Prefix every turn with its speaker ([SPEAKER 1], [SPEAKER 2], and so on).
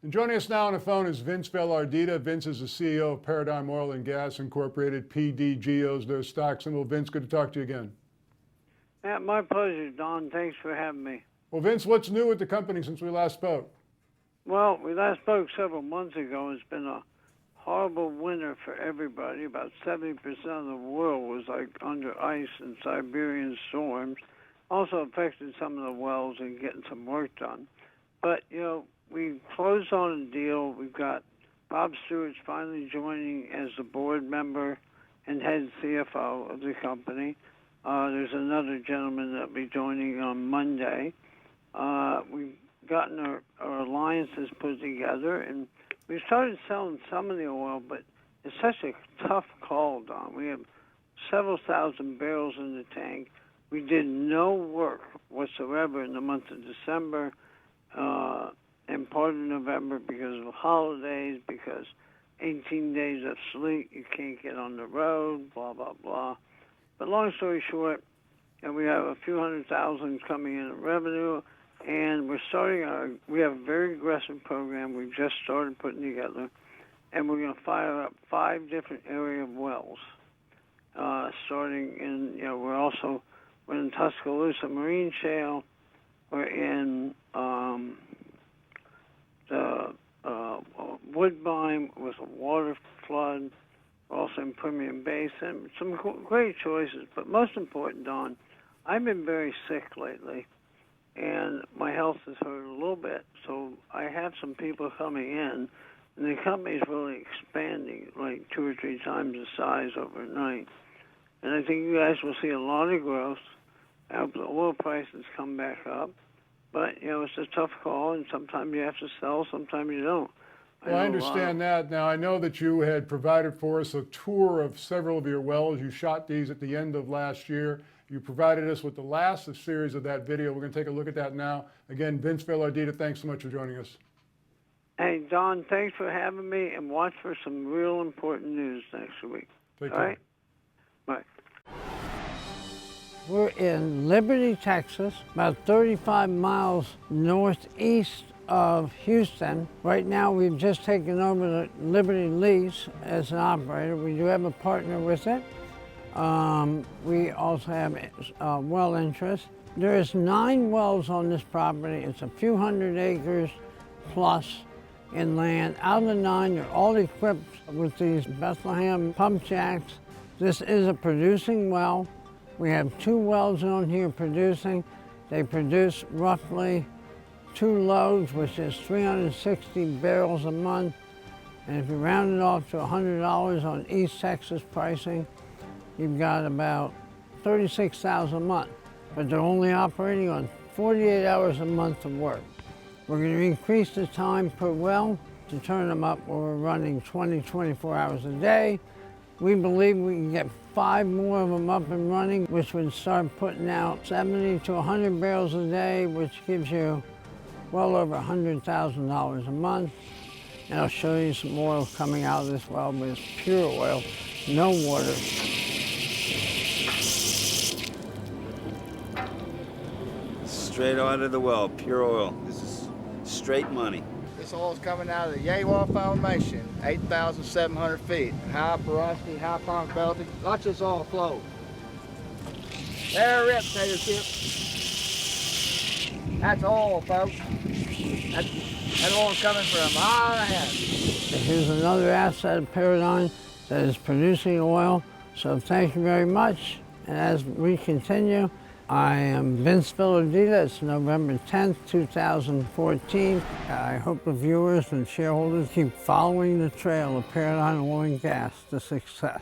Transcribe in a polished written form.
[SPEAKER 1] And joining us now on the phone is Vince Baillargeon. Vince is the CEO of Paradigm Oil and Gas Incorporated. PDGO is their stock symbol. Vince, good to talk to you again.
[SPEAKER 2] Yeah, my pleasure, Don. Thanks for having me.
[SPEAKER 1] Well, Vince, what's new with the company since we last spoke?
[SPEAKER 2] Well, we last spoke several months ago. It's been a horrible winter for everybody. About 70% of the world was like under ice and Siberian storms. Also affected some of the wells and getting some work done. But, you know, we closed on a deal. We've got Bob Stewart's finally joining as the board member and head CFO of the company. There's another gentleman that'll be joining on Monday. We've gotten our alliances put together, and we started selling some of the oil, but it's such a tough call, Don. We have several thousand barrels in the tank. We did no work whatsoever in the month of December and part of November because of holidays, because 18 days of sleep, you can't get on the road, blah, blah, blah. But long story short, we have a few $100,000 coming in revenue, and we have a very aggressive program we've just started putting together, and we're going to fire up 5 different area of wells. Starting in, we're in Tuscaloosa Marine Shale, we're in the Woodbine with a water flood, also in Permian Basin. Some great choices, but most important, Don, I've been very sick lately, and my health has hurt a little bit. So I have some people coming in, and the company's really expanding, like 2 or 3 times the size overnight. And I think you guys will see a lot of growth. I hope the oil prices come back up. But, it's a tough call, and sometimes you have to sell, sometimes you don't.
[SPEAKER 1] Well, I understand that. Now, I know that you had provided for us a tour of several of your wells. You shot these at the end of last year. You provided us with the last series of that video. We're going to take a look at that now. Again, Vince Baillargeon, thanks so much for joining us.
[SPEAKER 2] Hey, Don, thanks for having me, and watch for some real important news next week.
[SPEAKER 1] Take care.
[SPEAKER 2] All right? Bye. We're in Liberty, Texas, about 35 miles northeast of Houston. Right now, we've just taken over the Liberty lease as an operator. We do have a partner with it. We also have well interest. There's 9 wells on this property. It's a few hundred acres plus in land. Out of the 9, they're all equipped with these Bethlehem pump jacks. This is a producing well. We have 2 wells on here producing. They produce roughly 2 loads, which is 360 barrels a month. And if you round it off to $100 on East Texas pricing, you've got about $36,000 a month. But they're only operating on 48 hours a month of work. We're going to increase the time per well to turn them up where we're running 24 hours a day. We believe we can get 5 more of them up and running, which would start putting out 70 to 100 barrels a day, which gives you well over $100,000 a month. And I'll show you some oil coming out of this well, but it's pure oil, no water.
[SPEAKER 3] Straight out of the well, pure oil. This is straight money.
[SPEAKER 4] This oil is coming out of the Yawa Formation, 8,700 feet. High porosity, high pumpability. Watch this oil flow. There, rip, potato chip. That's oil, folks. That oil's coming from a mile and a half.
[SPEAKER 2] Here's another asset of Paradigm that is producing oil. So thank you very much. And as we continue, I am Vince Baillargeon. It's November 10th, 2014. I hope the viewers and shareholders keep following the trail of Paradigm Oil and Gas to success.